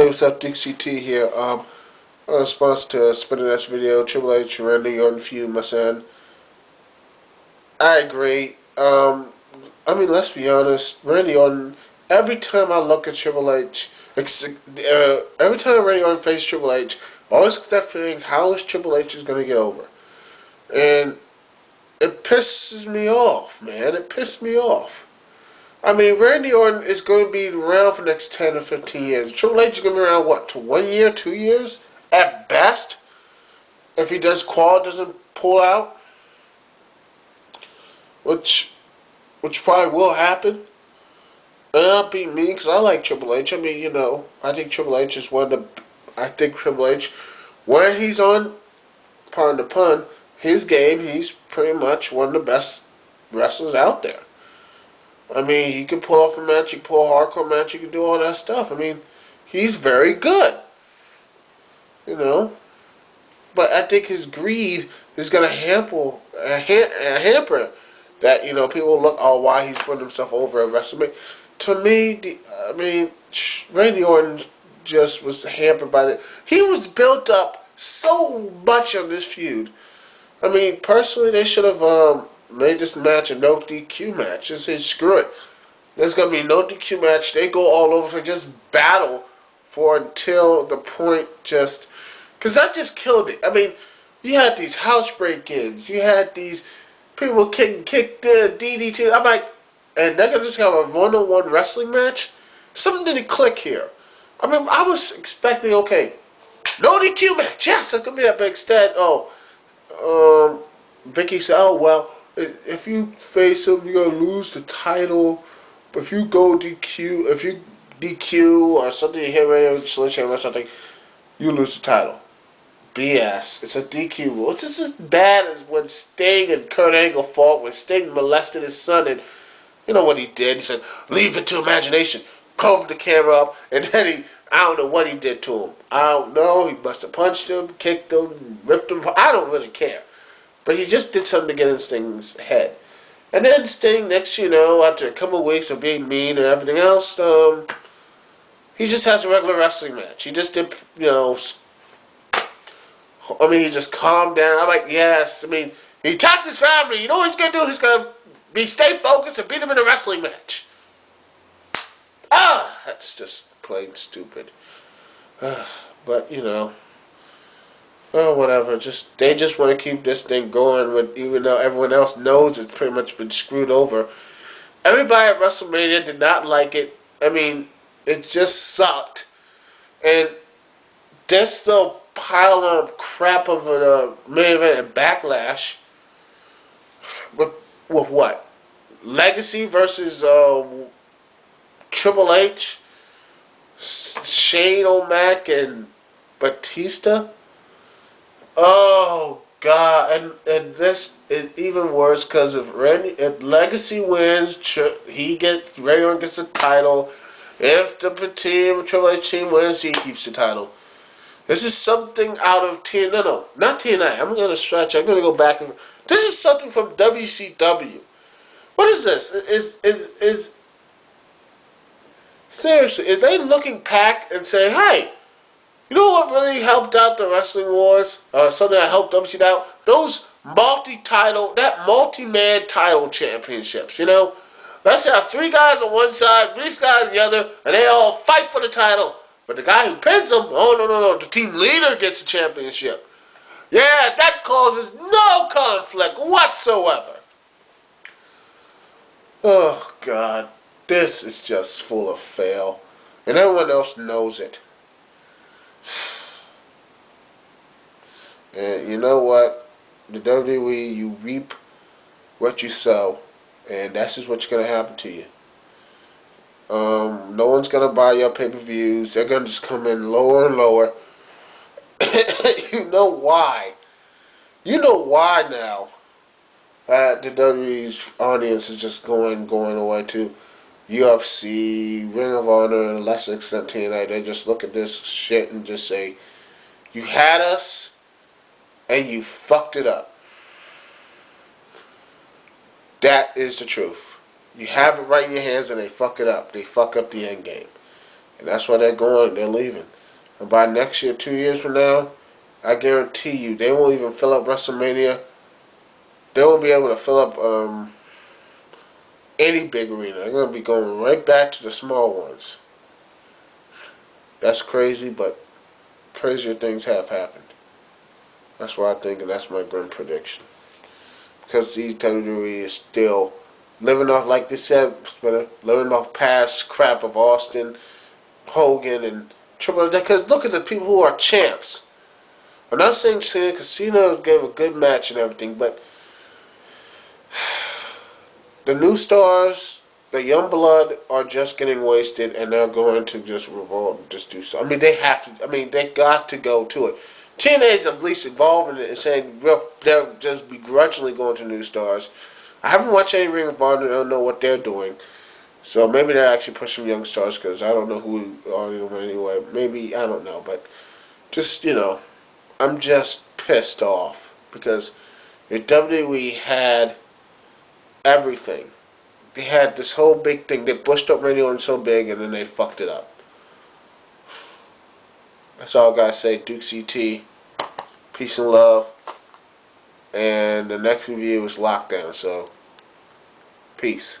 Hey, what's up, Dixie T here. In response to Spinnernets video, Triple H, Randy Orton feud, my son. I agree. Let's be honest. Randy Orton, every time I look at Triple H, every time Randy Orton faces Triple H, I always get that feeling, how is Triple H is going to get over? And it pisses me off, man. It pissed me off. I mean, Randy Orton is going to be around for the next 10 or 15 years. Triple H is going to be around, what, to 1 year, 2 years? At best. If he doesn't pull out. Which probably will happen. And not be me, because I like Triple H. I mean, I think Triple H is one of the... I think Triple H, when he's on, pardon the pun, his game, he's pretty much one of the best wrestlers out there. I mean, he can pull off a match, he can pull a hardcore match, he can do all that stuff. I mean, he's very good. But I think his greed is going to hamper that, people look, oh, why he's putting himself over at WrestleMania. To me, Randy Orton just was hampered by that. He was built up so much on this feud. I mean, personally, they should have made this match a no DQ match. Just say, screw it. There's going to be no DQ match. They go all over, just battle for until the point just... Because that just killed it. I mean, you had these house break-ins. You had these people kicked in, DDT. I'm like, and they're going to just have a one-on-one wrestling match? Something didn't click here. I mean, I was expecting, okay, no DQ match. Yes, it's going to be that big stat. Vicky said, oh, well, if you face him, you're going to lose the title. But if you go DQ or something, you hit radio, sledgehammer or something, you lose the title. BS. It's a DQ rule. It's just as bad as when Sting and Kurt Angle fought, when Sting molested his son, and you know what he did? He said, leave it to imagination. Covered the camera up, and then I don't know what he did to him. I don't know. He must have punched him, kicked him, ripped him. I don't really care. But he just did something to get in Sting's head. And then Sting, after a couple of weeks of being mean and everything else, he just has a regular wrestling match. He just did, he just calmed down. I'm like, yes. I mean, he attacked his family. You know what he's going to do? He's going to stay focused and beat him in a wrestling match. That's just plain stupid. But, whatever. They just want to keep this thing going, even though everyone else knows it's pretty much been screwed over. Everybody at WrestleMania did not like it. I mean, it just sucked. And this little pile of crap of a main event and Backlash with what? Legacy versus Triple H, Shane O'Mac, and Batista. Oh God! And this is even worse because if Legacy wins, Randy Orton gets the title. If the Triple H team wins, he keeps the title. This is something out of TNA. No, not TNA. I'm going to stretch. I'm going to go back. This is something from WCW. What is this? Is seriously, is they looking back and saying, hey, you know what really helped out the Wrestling Wars? Something that helped WCW out? Those multi-man title championships, Let's have 3 guys on one side, 3 guys on the other, and they all fight for the title. But the guy who pins them, no, the team leader gets the championship. Yeah, that causes no conflict whatsoever. Oh, God. This is just full of fail. And everyone else knows it. And you know what? The WWE, you reap what you sow. And that's just what's going to happen to you. No one's going to buy your pay-per-views. They're going to just come in lower and lower. You know why. You know why now. The WWE's audience is just going away to UFC, Ring of Honor, and less extent TNA. They just look at this shit and just say, you had us, and you fucked it up. That is the truth. You have it right in your hands and they fuck it up. They fuck up the end game. And that's why they're leaving. And by next year, 2 years from now, I guarantee you, they won't even fill up WrestleMania. They won't be able to fill up any big arena. They're going to be going right back to the small ones. That's crazy, but crazier things have happened. That's what I think, and that's my grim prediction. Because these WWE is still living off, like they said, living off past crap of Austin, Hogan, and Triple H. Because look at the people who are champs. I'm not saying Cena, because Cena gave a good match and everything, but the new stars, the young blood, are just getting wasted, and they're going to just revolt and just do so. I mean, they have to. I mean, they got to go to it. TNA is at least involved in it and saying they'll just begrudgingly going to new stars. I haven't watched any Ring of Honor. I don't know what they're doing. So maybe they're actually pushing young stars because I don't know who are anyway. Maybe, I don't know. But just, I'm just pissed off because if WWE had everything. They had this whole big thing. They pushed up Randy Orton so big, and then they fucked it up. That's all I gotta say. Duke CT, peace and love. And the next review is Lockdown, so peace.